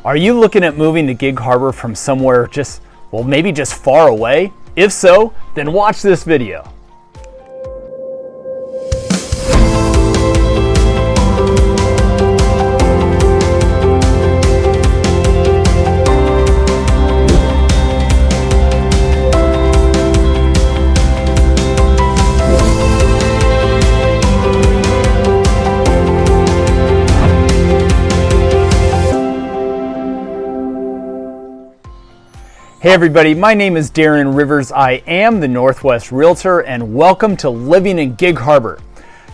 Are you looking at moving to Gig Harbor from somewhere maybe just far away? If so, then watch this video. Hey everybody, my name is Darren Rivers. I am the Northwest Realtor and welcome to Living in Gig Harbor.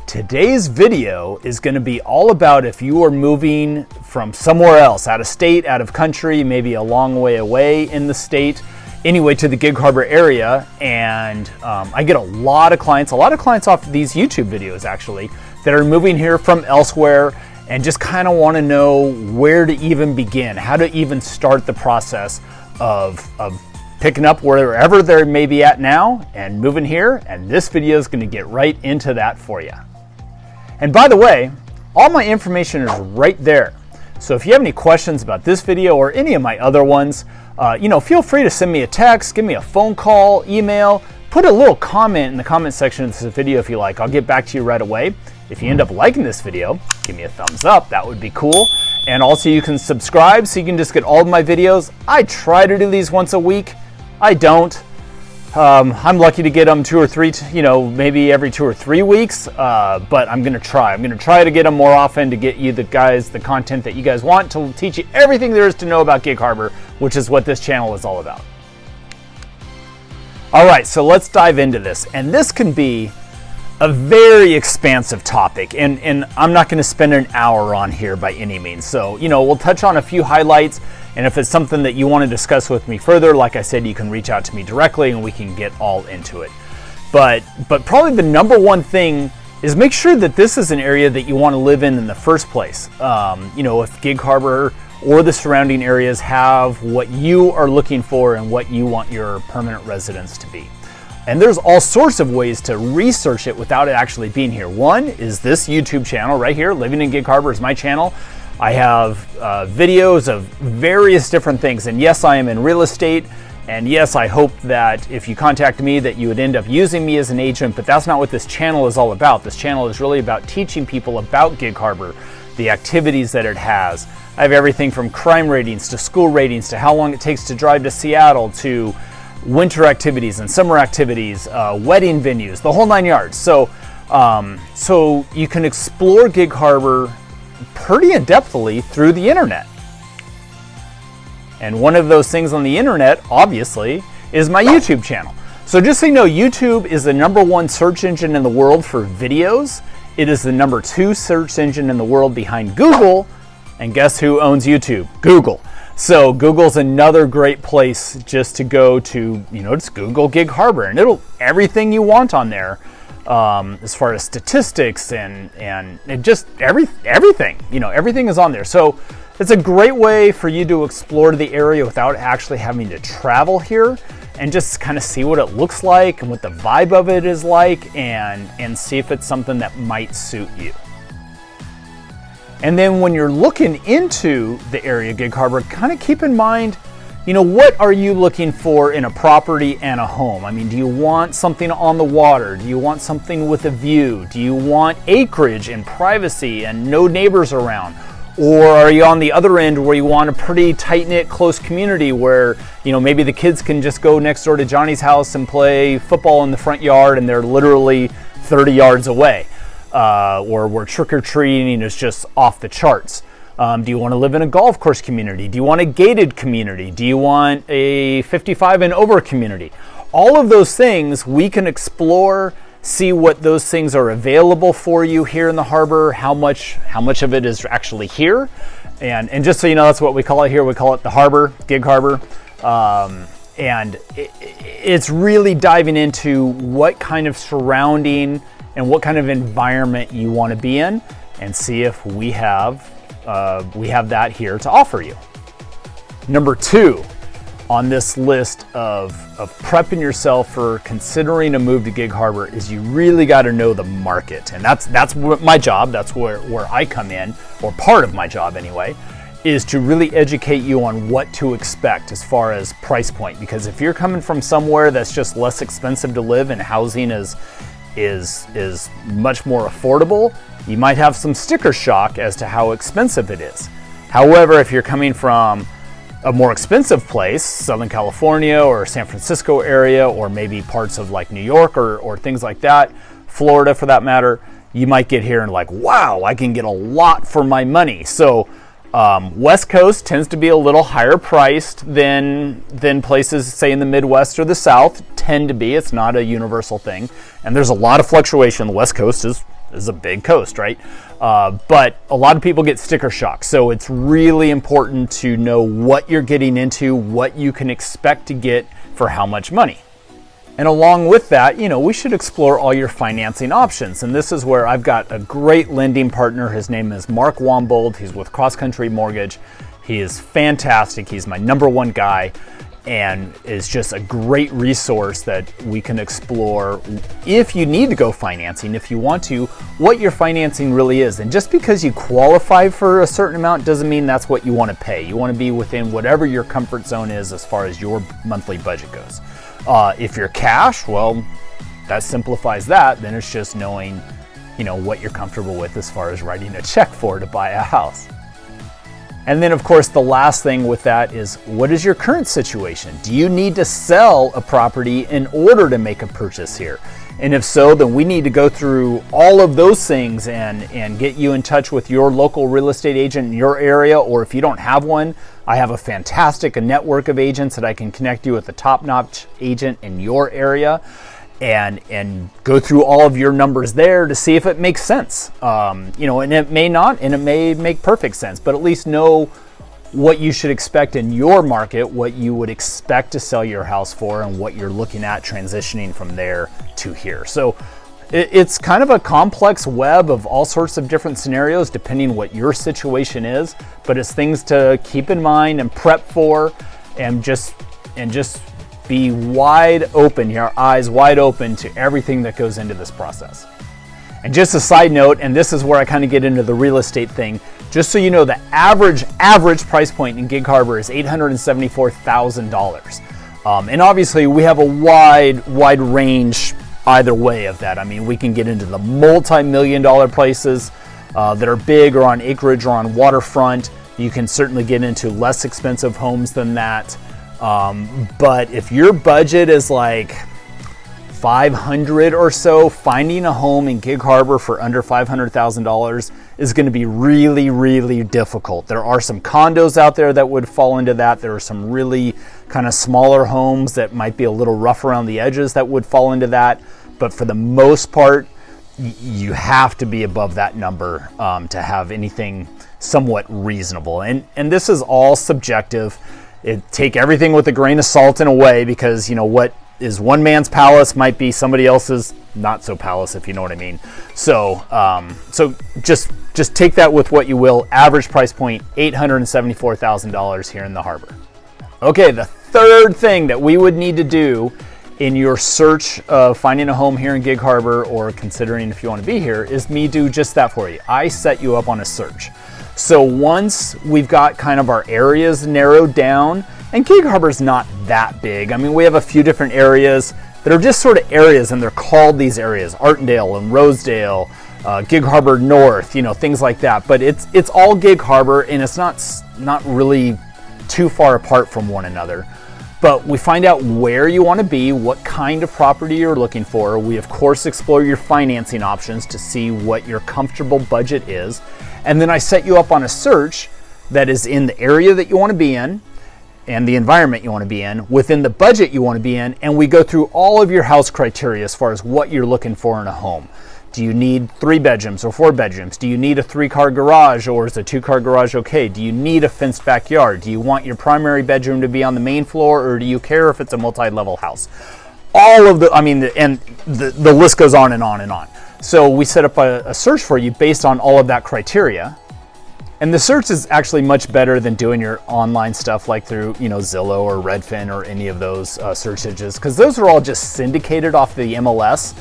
Today's video is going to be all about if you are moving from somewhere else, out of state, out of country, maybe a long way away in the state, anyway to the Gig Harbor area. And I get a lot of clients off these YouTube videos actually, that are moving here from elsewhere and just kind of want to know where to even begin, how to even start the process of picking up wherever they may be at now and moving here, and this video is going to get right into that for you. And by the way, all my information is right there. So if you have any questions about this video or any of my other ones, feel free to send me a text, give me a phone call, email, put a little comment in the comment section of this video if you like. I'll get back to you right away. If you end up liking this video, give me a thumbs up. That would be cool. And also you can subscribe so you can just get all of my videos. I try to do these once a week. I don't. I'm lucky to get them 2 or 3, maybe every 2 or 3 weeks. But I'm gonna try. I'm gonna try to get them more often to get you the content that you guys want, to teach you everything there is to know about Gig Harbor, which is what this channel is all about. All right, so let's dive into this. And this can be a very expansive topic, and I'm not going to spend an hour on here by any means. So, we'll touch on a few highlights, and if it's something that you want to discuss with me further, like I said, you can reach out to me directly and we can get all into it. But probably the number one thing is make sure that this is an area that you want to live in the first place. If Gig Harbor or the surrounding areas have what you are looking for and what you want your permanent residence to be. And there's all sorts of ways to research it without it actually being here. One is this YouTube channel right here. Living in Gig Harbor is my channel. I have videos of various different things. And yes, I am in real estate. And yes, I hope that if you contact me that you would end up using me as an agent, but that's not what this channel is all about. This channel is really about teaching people about Gig Harbor, the activities that it has. I have everything from crime ratings to school ratings to how long it takes to drive to Seattle to winter activities and summer activities, wedding venues, the whole 9 yards. So you can explore Gig Harbor pretty in-depthly through the internet. And one of those things on the internet, obviously, is my YouTube channel. So just so you know, YouTube is the #1 search engine in the world for videos. It is the #2 search engine in the world behind Google. And guess who owns YouTube? Google. So Google's another great place just to go to, just Google Gig Harbor, and everything you want on there, as far as statistics and just everything, everything is on there. So it's a great way for you to explore the area without actually having to travel here, and just kind of see what it looks like and what the vibe of it is like, and see if it's something that might suit you. And then when you're looking into the area, Gig Harbor, kind of keep in mind, what are you looking for in a property and a home? I mean, do you want something on the water? Do you want something with a view? Do you want acreage and privacy and no neighbors around? Or are you on the other end where you want a pretty tight-knit, close community where, maybe the kids can just go next door to Johnny's house and play football in the front yard and they're literally 30 yards away? Or where trick-or-treating is just off the charts. Do you want to live in a golf course community? Do you want a gated community? Do you want a 55 and over community? All of those things we can explore, see what those things are available for you here in the harbor, how much of it is actually here. And just so you know, that's what we call it here. We call it the harbor, Gig Harbor. And it's really diving into what kind of surrounding and what kind of environment you want to be in, and see if we have that here to offer you. Number 2 on this list of prepping yourself for considering a move to Gig Harbor is you really got to know the market. And that's what my job, that's where I come in, or part of my job anyway, is to really educate you on what to expect as far as price point. Because if you're coming from somewhere that's just less expensive to live and housing is much more affordable, you might have some sticker shock as to how expensive it is. However, if you're coming from a more expensive place, Southern California or San Francisco area, or maybe parts of like New York or things like that, Florida for that matter, you might get here and like, wow, I can get a lot for my money. So West Coast tends to be a little higher priced than places, say in the Midwest or the South tend to be. It's not a universal thing. And there's a lot of fluctuation. The West Coast is a big coast, right? But a lot of people get sticker shock. So it's really important to know what you're getting into, what you can expect to get for how much money. And along with that, we should explore all your financing options. And this is where I've got a great lending partner. His name is Mark Wombold. He's with Cross Country Mortgage. He is fantastic. He's my number one guy and is just a great resource that we can explore if you need to go financing, if you want to, what your financing really is. And just because you qualify for a certain amount doesn't mean that's what you want to pay. You want to be within whatever your comfort zone is as far as your monthly budget goes. If you're cash, well, that simplifies that. Then it's just knowing, what you're comfortable with as far as writing a check for to buy a house. And then, of course, the last thing with that is, what is your current situation? Do you need to sell a property in order to make a purchase here? And if so, then we need to go through all of those things and get you in touch with your local real estate agent in your area. Or if you don't have one, I have a fantastic network of agents that I can connect you with a top-notch agent in your area and go through all of your numbers there to see if it makes sense. And it may not, and it may make perfect sense, but at least know what you should expect in your market, what you would expect to sell your house for, and what you're looking at transitioning from there to here. So it's kind of a complex web of all sorts of different scenarios depending what your situation is, but it's things to keep in mind and prep for, and just be wide open, your eyes wide open to everything that goes into this process. And just a side note, and this is where I kind of get into the real estate thing, just so you know, the average price point in Gig Harbor is $874,000. And obviously we have a wide range either way of that. I mean, we can get into the multi-million-dollar places that are big or on acreage or on waterfront. You can certainly get into less expensive homes than that. But if your budget is like $500 or so, finding a home in Gig Harbor for under $500,000 is going to be really, really difficult. There are some condos out there that would fall into that. There are some really kind of smaller homes that might be a little rough around the edges that would fall into that. But for the most part, you have to be above that number to have anything somewhat reasonable. And this is all subjective. Take everything with a grain of salt in a way, because what is one man's palace might be somebody else's not so palace, if you know what I mean. So just take that with what you will. Average price point $874,000 here in the harbor. Okay, the third thing that we would need to do in your search of finding a home here in Gig Harbor, or considering if you want to be here, is me do just that for you. I set you up on a search. So once we've got kind of our areas narrowed down, and Gig Harbor's not that big. I mean, we have a few different areas that are just sort of areas, and they're called these areas, Artendale and Rosedale, Gig Harbor North, things like that. But it's all Gig Harbor, and it's not really too far apart from one another. But we find out where you want to be, what kind of property you're looking for. We, of course, explore your financing options to see what your comfortable budget is. And then I set you up on a search that is in the area that you want to be in and the environment you want to be in, within the budget you want to be in, and we go through all of your house criteria as far as what you're looking for in a home. Do you need 3 bedrooms or 4 bedrooms? Do you need a 3-car garage, or is a 2-car garage okay? Do you need a fenced backyard? Do you want your primary bedroom to be on the main floor, or do you care if it's a multi-level house? All of the list goes on and on and on. So we set up a search for you based on all of that criteria. And the search is actually much better than doing your online stuff like through, Zillow or Redfin or any of those search engines, because those are all just syndicated off the MLS.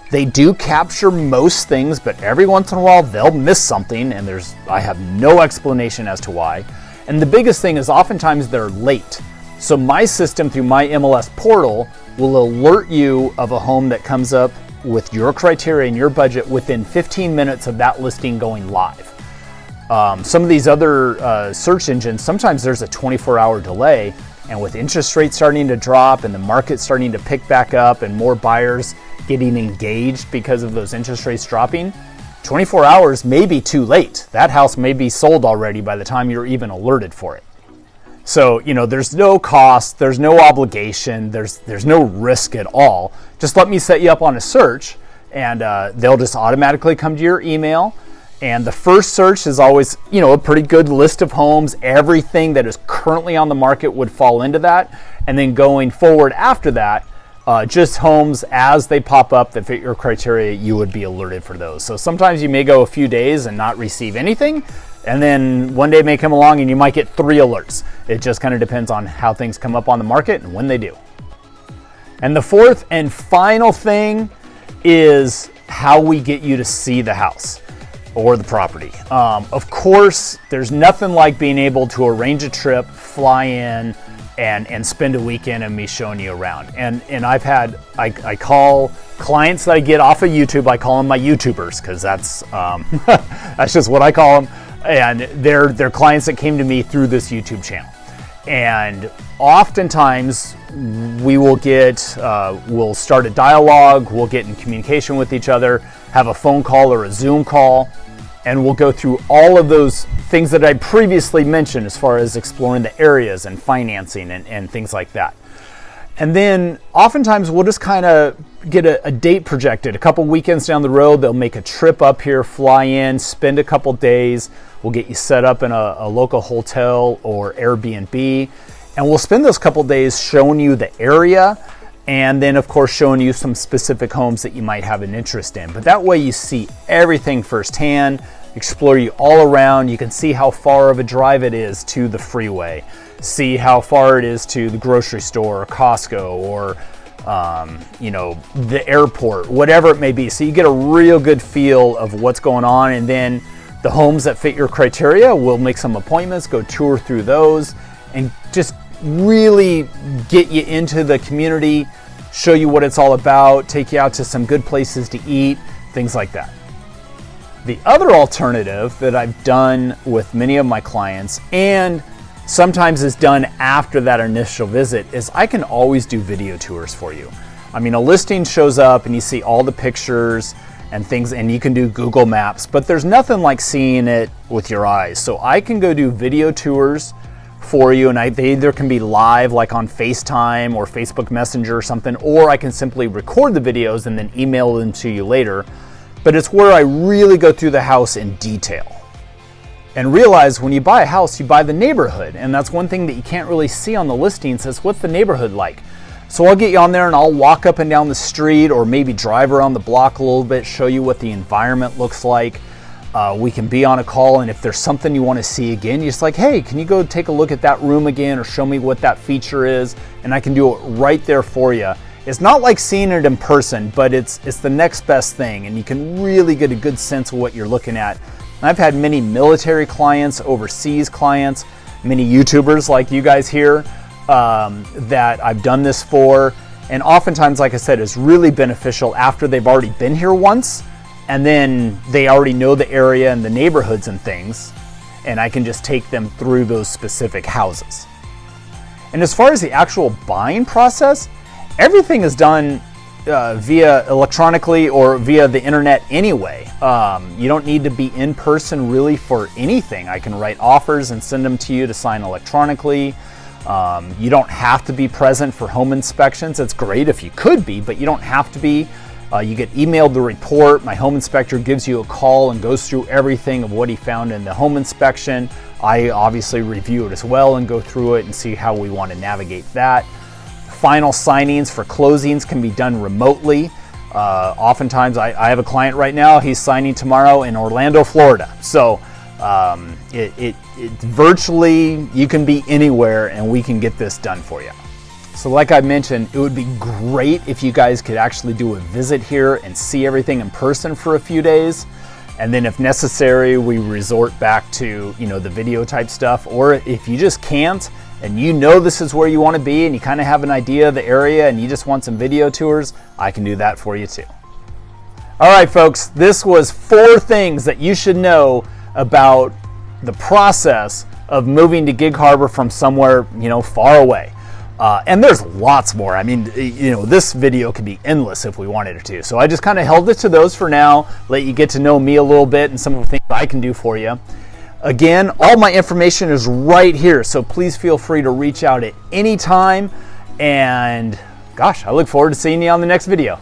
They do capture most things, but every once in a while they'll miss something, and I have no explanation as to why. And the biggest thing is oftentimes they're late. So my system through my MLS portal will alert you of a home that comes up with your criteria and your budget within 15 minutes of that listing going live. Some of these other search engines, sometimes there's a 24-hour delay, and with interest rates starting to drop and the market starting to pick back up and more buyers getting engaged because of those interest rates dropping, 24 hours may be too late. That house may be sold already by the time you're even alerted for it. So, there's no cost, there's no obligation, there's no risk at all. Just let me set you up on a search, and they'll just automatically come to your email. And the first search is always, a pretty good list of homes. Everything that is currently on the market would fall into that. And then going forward after that, just homes as they pop up that fit your criteria, you would be alerted for those. So sometimes you may go a few days and not receive anything. And then one day may come along and you might get 3 alerts. It just kind of depends on how things come up on the market and when they do. And the fourth and final thing is how we get you to see the house or the property. Of course, there's nothing like being able to arrange a trip, fly in, and spend a weekend and me showing you around. And I call clients that I get off of YouTube, I call them my YouTubers, because that's that's just what I call them. And they're clients that came to me through this YouTube channel. And oftentimes we will we'll start a dialogue, we'll get in communication with each other, have a phone call or a Zoom call, and we'll go through all of those things that I previously mentioned as far as exploring the areas and financing and things like that. And then oftentimes we'll just kind of get a date projected. A couple weekends down the road, they'll make a trip up here, fly in, spend a couple days. We'll get you set up in a local hotel or Airbnb. And we'll spend those couple days showing you the area, and then of course showing you some specific homes that you might have an interest in. But that way you see everything firsthand, explore you all around. You can see how far of a drive it is to the freeway, see how far it is to the grocery store or Costco or the airport, whatever it may be. So you get a real good feel of what's going on. And then the homes that fit your criteria, we'll make some appointments, go tour through those, and just really get you into the community, show you what it's all about, take you out to some good places to eat, things like that. The other alternative that I've done with many of my clients, and sometimes is done after that initial visit, is I can always do video tours for you. I mean, a listing shows up and you see all the pictures and things, and you can do Google Maps, but there's nothing like seeing it with your eyes. So I can go do video tours for you, and they either can be live like on FaceTime or Facebook Messenger or something, or I can simply record the videos and then email them to you later. But it's where I really go through the house in detail. And realize when you buy a house, you buy the neighborhood, and that's one thing that you can't really see on the listing. Says, what's the neighborhood like? So I'll get you on there and I'll walk up and down the street or maybe drive around the block a little bit, show you what the environment looks like. We can be on a call, and if there's something you want to see again, you're just like, hey, can you go take a look at that room again or show me what that feature is? And I can do it right there for you. It's not like seeing it in person, but it's the next best thing, and you can really get a good sense of what you're looking at. And I've had many military clients, overseas clients, many YouTubers like you guys here that I've done this for. And oftentimes, like I said, it's really beneficial after they've already been here once, and then they already know the area and the neighborhoods and things, and I can just take them through those specific houses. And as far as the actual buying process, everything is done via electronically or via the internet anyway. You don't need to be in person really for anything. I can write offers and send them to you to sign electronically. You don't have to be present for home inspections. It's great if you could be, but you don't have to be. You get emailed the report. My home inspector gives you a call and goes through everything of what he found in the home inspection. I obviously review it as well and go through it and see how we want to navigate that. Final signings for closings can be done remotely. Oftentimes, I have a client right now, he's signing tomorrow in Orlando, Florida. So it virtually, you can be anywhere and we can get this done for you. So like I mentioned, it would be great if you guys could actually do a visit here and see everything in person for a few days. And then if necessary, we resort back to, the video type stuff. Or if you just can't, and this is where you want to be, and you kind of have an idea of the area and you just want some video tours, I can do that for you too. All right, folks, this was 4 things that you should know about the process of moving to Gig Harbor from somewhere, far away. And there's lots more. I mean, this video could be endless if we wanted it to. So I just kind of held it to those for now, let you get to know me a little bit and some of the things I can do for you. Again, all my information is right here, so please feel free to reach out at any time. And gosh, I look forward to seeing you on the next video.